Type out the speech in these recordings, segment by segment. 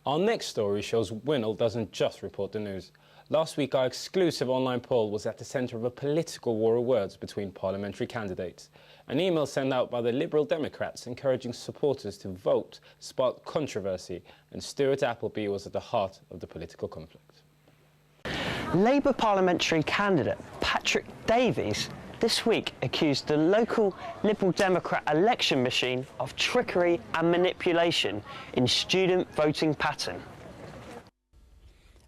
Our next story shows Winnell doesn't just report the news. Last week, our exclusive online poll was at the centre of a political war of words between parliamentary candidates. An email sent out by the Liberal Democrats encouraging supporters to vote sparked controversy, and Stuart Appleby was at the heart of the political conflict. Labour parliamentary candidate Patrick Davies this week accused the local Liberal Democrat election machine of trickery and manipulation in student voting pattern.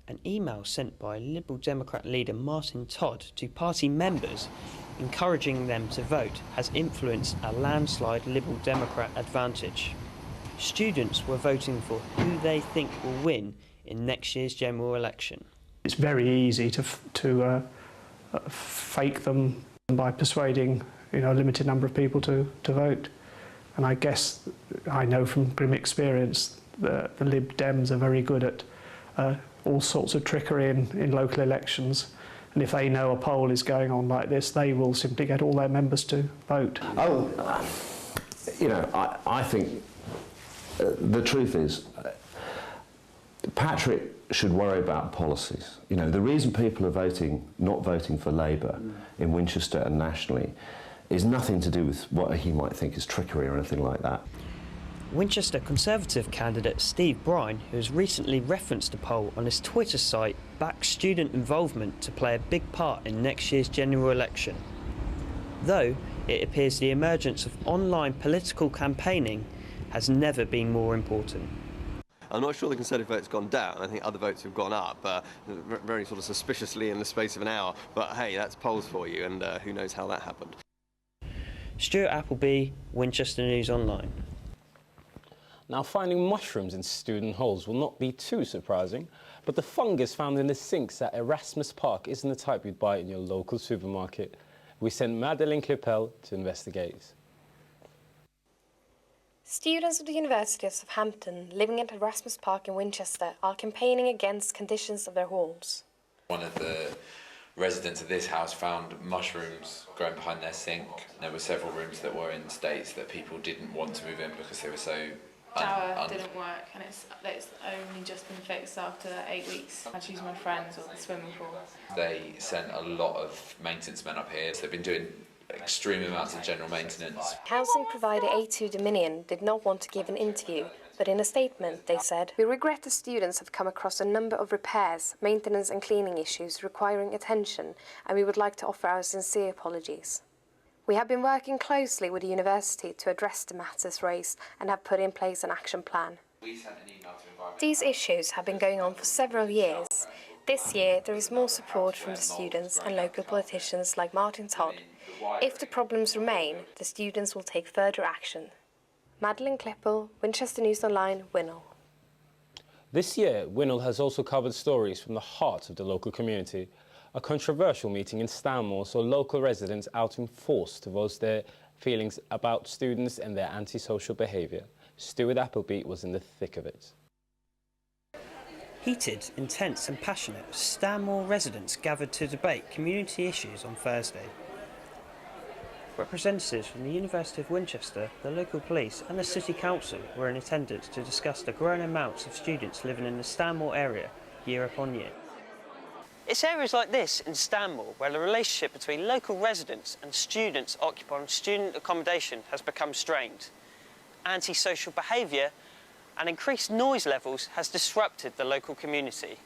An email sent by Liberal Democrat leader Martin Todd to party members encouraging them to vote has influenced a landslide Liberal Democrat advantage. Students were voting for who they think will win in next year's general election. It's very easy to fake them by persuading a limited number of people to vote. And I guess I know from grim experience that the Lib Dems are very good at all sorts of trickery in local elections. And if they know a poll is going on like this, they will simply get all their members to vote. Oh, I think the truth is Patrick should worry about policies. The reason people are not voting for Labour in Winchester and nationally is nothing to do with what he might think is trickery or anything like that. Winchester Conservative candidate Steve Brine, who has recently referenced the poll on his Twitter site, backs student involvement to play a big part in next year's general election. Though it appears the emergence of online political campaigning has never been more important. I'm not sure the Conservative vote's gone down. I think other votes have gone up, very sort of suspiciously in the space of an hour. But hey, that's polls for you, and who knows how that happened. Stuart Appleby, Winchester News Online. Now, finding mushrooms in student halls will not be too surprising, but the fungus found in the sinks at Erasmus Park isn't the type you'd buy in your local supermarket. We sent Madeleine Clippel to investigate. Students of the University of Southampton living at Erasmus Park in Winchester are campaigning against conditions of their halls. One of the residents of this house found mushrooms growing behind their sink. There were several rooms that were in states that people didn't want to move in because they were so shower didn't work, and it's only just been fixed after 8 weeks. I choose my friends or the swimming pool. They sent a lot of maintenance men up here, so they've been doing extreme amounts of general maintenance. Housing provider A2 Dominion did not want to give an interview, but in a statement they said, "We regret the students have come across a number of repairs, maintenance and cleaning issues requiring attention, and we would like to offer our sincere apologies. We have been working closely with the university to address the matters raised and have put in place an action plan." These issues have been going on for several years. This year there is more support from the students and local politicians like Martin Todd. If the problems remain, the students will take further action. Madeleine Clippel, Winchester News Online, Winnell. This year, Winnell has also covered stories from the heart of the local community. A controversial meeting in Stanmore saw local residents out in force to voice their feelings about students and their antisocial behaviour. Stuart Appleby was in the thick of it. Heated, intense and passionate, Stanmore residents gathered to debate community issues on Thursday. Representatives from the University of Winchester, the local police and the City Council were in attendance to discuss the growing amounts of students living in the Stanmore area year upon year. It's areas like this in Stanmore where the relationship between local residents and students occupying student accommodation has become strained. Antisocial behaviour and increased noise levels has disrupted the local community.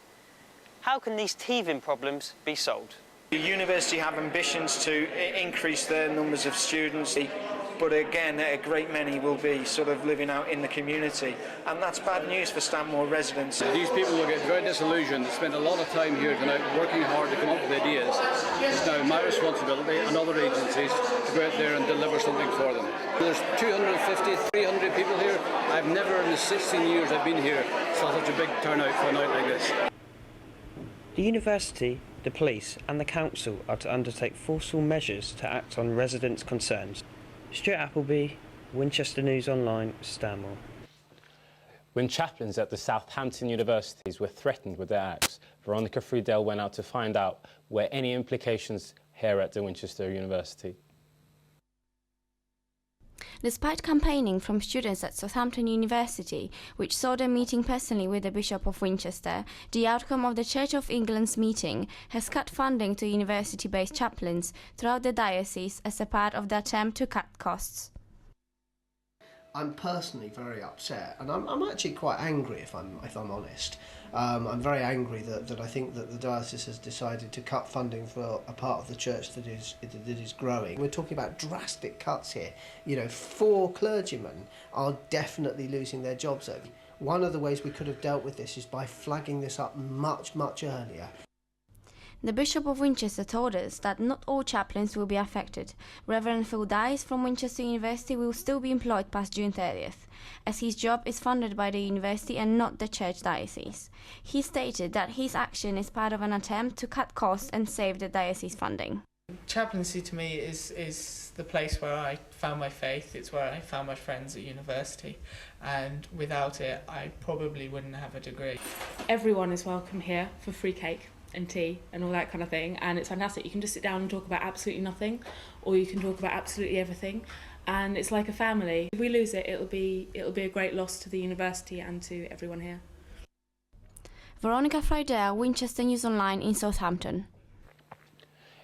How can these teething problems be solved? The university have ambitions to increase their numbers of students, but again, a great many will be sort of living out in the community, and that's bad news for Stanmore residents. These people will get very disillusioned. They spend a lot of time here tonight working hard to come up with ideas. It's now my responsibility and other agencies to go out there and deliver something for them. There's 250, 300 people here. I've never in the 16 years I've been here saw such a big turnout for a night like this. The university, the police and the council are to undertake forceful measures to act on residents' concerns. Stuart Appleby, Winchester News Online, Stanmore. When chaplains at the Southampton universities were threatened with their acts, Veronica Friedel went out to find out were any implications here at the Winchester University. Despite campaigning from students at Southampton University, which saw them meeting personally with the Bishop of Winchester, the outcome of the Church of England's meeting has cut funding to university-based chaplains throughout the diocese as a part of the attempt to cut costs. I'm personally very upset, and I'm actually quite angry if I'm honest. I'm very angry that I think that the diocese has decided to cut funding for a part of the church that is growing. We're talking about drastic cuts here. You know, 4 clergymen are definitely losing their jobs over. One of the ways we could have dealt with this is by flagging this up much earlier. The Bishop of Winchester told us that not all chaplains will be affected. Reverend Phil Dice from Winchester University will still be employed past June 30th, as his job is funded by the university and not the church diocese. He stated that his action is part of an attempt to cut costs and save the diocese funding. Chaplaincy to me is the place where I found my faith. It's where I found my friends at university, and without it I probably wouldn't have a degree. Everyone is welcome here for free cake and tea and all that kind of thing, and it's fantastic. You can just sit down and talk about absolutely nothing, or you can talk about absolutely everything, and it's like a family. If we lose it, it'll be a great loss to the university and to everyone here. Veronica Friedel, Winchester News Online in Southampton.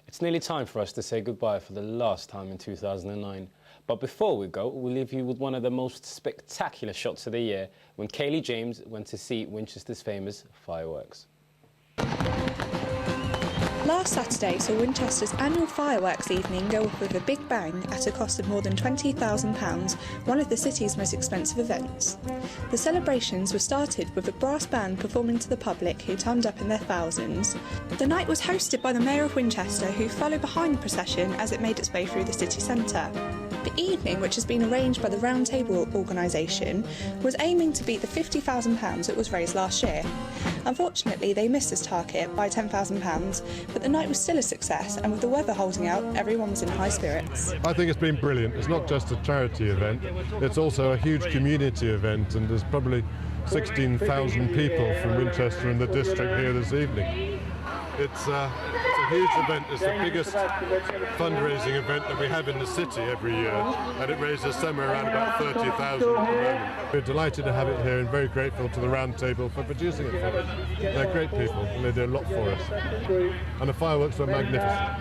It's nearly time for us to say goodbye for the last time in 2009. But before we go, we'll leave you with one of the most spectacular shots of the year when Kaylee James went to see Winchester's famous fireworks. Last Saturday saw Winchester's annual fireworks evening go off with a big bang at a cost of more than £20,000, one of the city's most expensive events. The celebrations were started with a brass band performing to the public who turned up in their thousands. The night was hosted by the Mayor of Winchester, who followed behind the procession as it made its way through the city centre. The evening, which has been arranged by the Round Table organisation, was aiming to beat the £50,000 that was raised last year. Unfortunately, they missed this target by £10,000, but the night was still a success, and with the weather holding out, everyone was in high spirits. I think it's been brilliant. It's not just a charity event, it's also a huge community event, and there's probably 16,000 people from Winchester and the district here this evening. It's a huge event. It's the biggest fundraising event that we have in the city every year, and it raises somewhere around about 30,000 at the moment. We're delighted to have it here and very grateful to the Round Table for producing it for us. They're great people and they do a lot for us. And the fireworks were magnificent.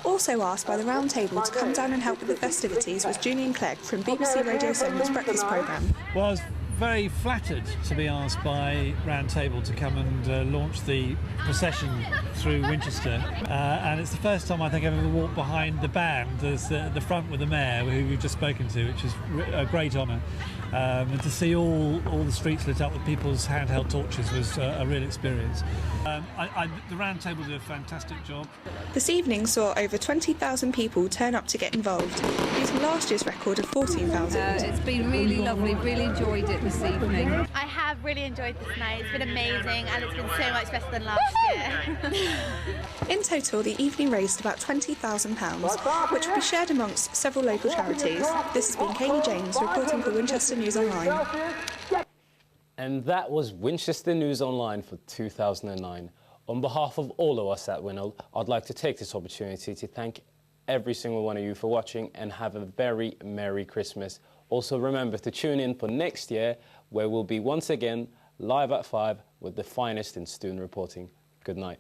Also asked by the Round Table to come down and help with the festivities was Julian Clegg from BBC Radio 7's breakfast programme. Well, I was very flattered to be asked by Round Table to come and launch the procession through Winchester, and it's the first time I think I've ever walked behind the band as the front with the Mayor, who we've just spoken to, which is a great honour. And to see all the streets lit up with people's handheld torches was a real experience. The Round Table did a fantastic job. This evening saw over 20,000 people turn up to get involved, beating last year's record of 14,000. It's been really lovely, really enjoyed it this evening. I have really enjoyed this night. It's been amazing, and it's been so much better than last year. In total, the evening raised about £20,000, which will be shared amongst several local charities. This has been Kaylee James reporting for Winchester News Online. And that was Winchester News Online for 2009. On behalf of all of us at Winnell, I'd like to take this opportunity to thank every single one of you for watching and have a very Merry Christmas. Also remember to tune in for next year, where we'll be once again live at 5 with the finest in student reporting. Good night.